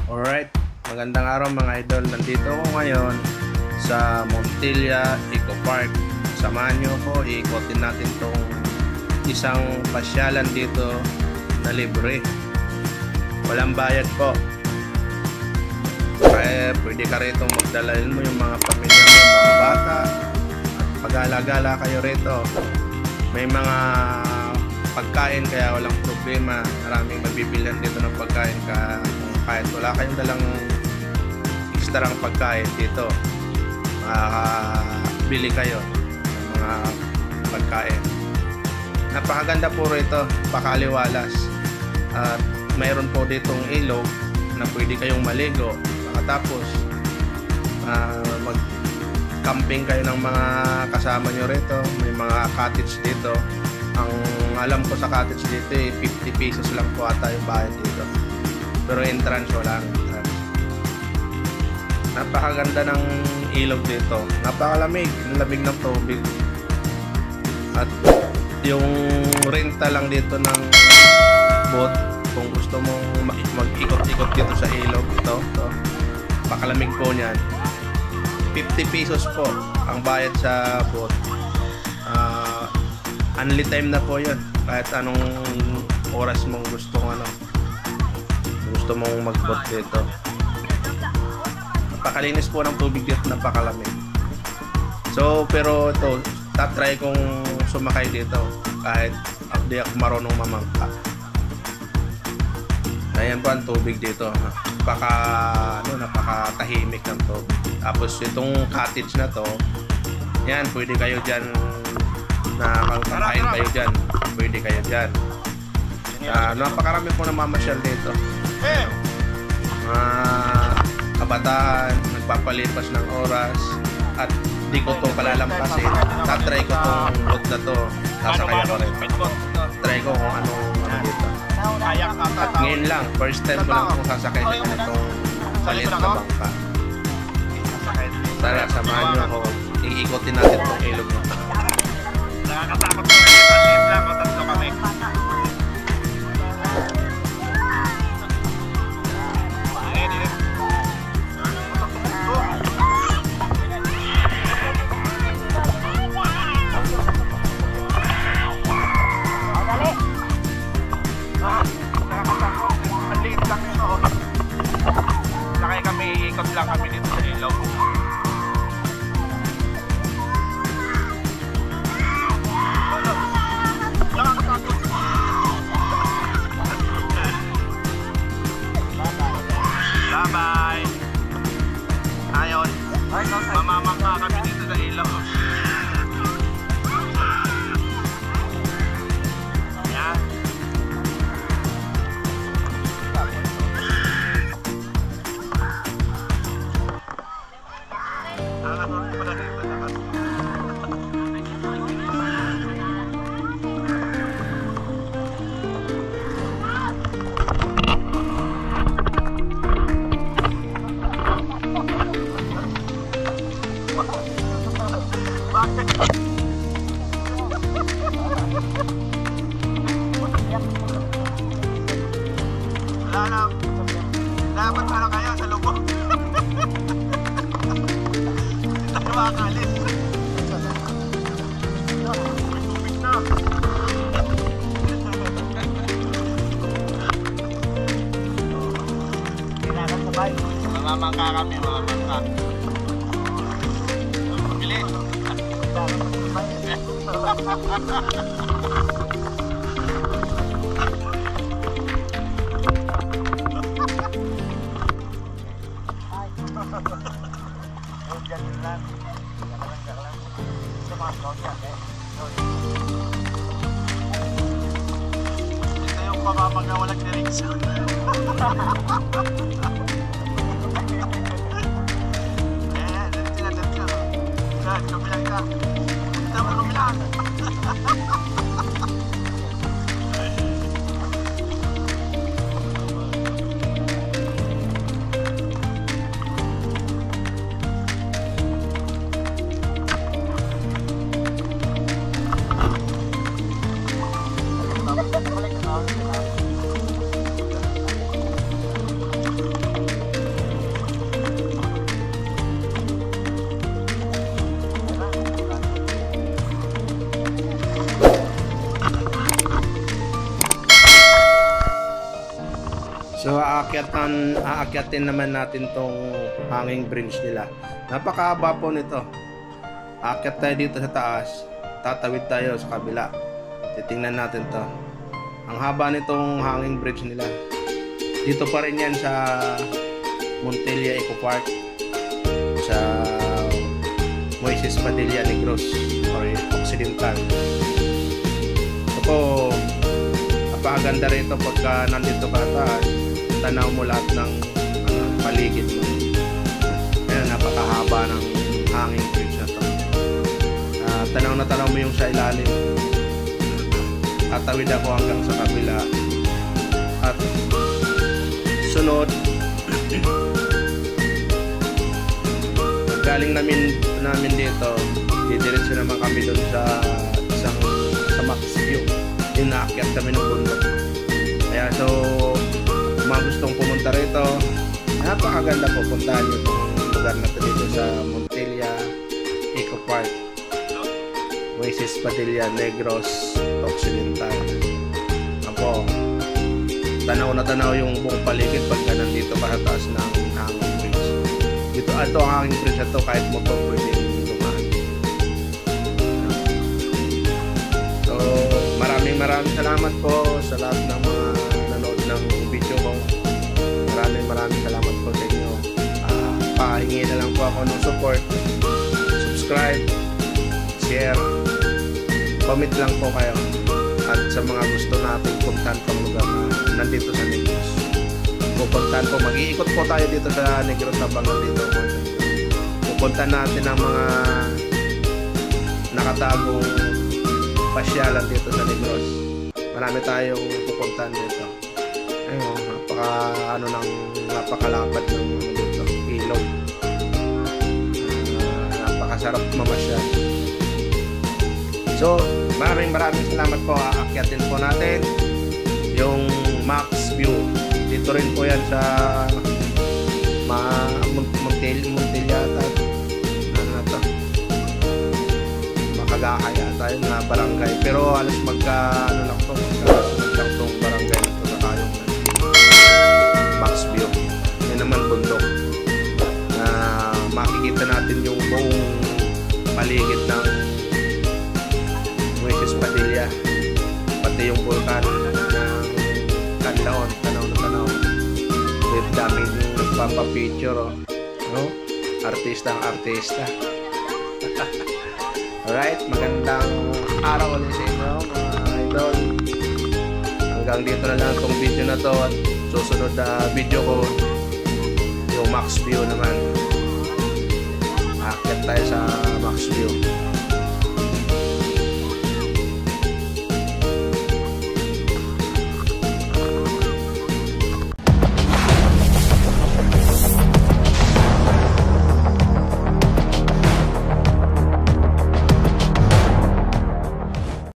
Alright, magandang araw mga idol. Nandito ako ngayon sa Montilla Eco Park. Samahan nyo ko, iikotin natin tong isang pasyalan dito na libre. Walang bayad po. Kaya pwede ka rito magdalahin mo yung mga pamilya mo, mga bata. At pag-alagala kayo rito. May mga pagkain kaya walang problema. Maraming mabibilihan dito ng pagkain kahit wala kayong dalang extra ng pagkain dito, makakabili kayo ng mga pagkain. Napakaganda po rito, pakaliwalas, at mayroon po ditong ilog na pwede kayong maligo. Tapos mag camping kayo ng mga kasama nyo rito. May mga cottage dito. Ang alam ko sa cottage dito 50 pesos lang po ata yung bayad dito, pero entrance wala ang entrance. Napakaganda ng ilog dito, napakalamig, ang lamig ng tubig. At yung renta lang dito ng boat, kung gusto mong mag-ikot-ikot dito sa ilog, ito pakalamig po niyan. 50 pesos po ang bayad sa boat. Only time na po yun, kahit anong oras mong gusto mong mag-boat dito. Napakalinis po ng tubig dito, napakalamig. So pero ito, try kong sumakay dito kahit di ako marunong mamangka. Ayan po ang tubig dito, napakatahimik ng tubig. Tapos itong cottage na to, yan, pwede kayo dyan na kakain kayo dyan, pwede kayo dyan. Napakarami po namamasyal dito. Kabataan, nagpapalipas ng oras, at di ko itong palalampasin. Tatry ko itong boat na to, sasakay ako rin. Try ko kung anong dito. At ngayon lang, first time ko lang kung sasakay na ganitong palit na bangka. Tara, samahan nyo ako, iikotin natin itong ilog na ito. Nakakatakot ko ngayon sa ship lang o tatlo kami. Ikot lang kami dito sa ilog. Nakakatakot. Bye-bye. Ayon, mamamangka kami dito sa ilog. Yan. Dapat ano kayo sa lubog. Tayo makakalit. Tubig na. Kailangan sabay. Mamamangka kami, mamamangka. Bilis. Ito yung pamamaga walang direksyon. Kumilang ka. Ito mo kumilang. So aakyatin naman natin tong hanging bridge nila. Napakahaba po nito. Aakyat tayo dito sa taas, tatawid tayo sa kabila. Titingnan natin to. Ang haba nitong hanging bridge nila. Dito pa rin yan sa Montilla Eco Park, sa Moises Padilla Negros or Occidental. Ito po, napakaganda rito pagka nandito ka taas, tanaw mo lahat ng paligid mo. Ayan, napakahaba ng hanging bridge na to. Tanaw na tanaw mo yung sa ilalim. Tatawid ako hanggang sa kabila. At sunod, galing namin dito, didiretso naman kami doon sa Max View. Inaakyat kami ng bundok. Kaya so, kung mga gustong pumunta rito, napakaganda po, puntahan nyo itong lugar na ito dito sa Montilla Eco Park, Moises Padilla Negros Occidental. Apo, tanaw na tanaw yung buong paligid pagka nandito ka sa taas ng hanging bridge. Ito ang hanging bridge na ito, kahit motor pwede dumaan. So, maraming salamat po sa lahat ng mga nanood ng video ko. Maraming salamat po sa inyo. Pahingi na lang po ako ng support. Subscribe, share, comment lang po kayo. At sa mga gusto nating puntahan pang lugar na nandito sa Negros, pupuntahan po, mag-iikot po tayo dito sa Negros habang nandito po. Pupuntahan natin ang mga nakatagong pasyalan dito sa Negros. Marami tayong pupuntahan dito. Ayun, napakalapad ng dito, ilog. Napakasarap mamasyal. So, maraming salamat po. Aakyatin po natin yung Max View. Dito rin po yan sa Montilla Makagakaya tayo na barangay. Pero alas magkasunod lang itong barangay na ito na tayong Max View. Yan naman bundok. Makikita natin yung buong paligid ng Moises Padilla, pati yung vulkan ng Canlaon, tanaw na tanaw. With daming nagpapapicture, no? Artista. Alright, magandang araw ulit sa inyo mga idol. Hanggang dito na lang itong video na to, at susunod na video ko yung Max View naman. Aakyat tayo sa Max View.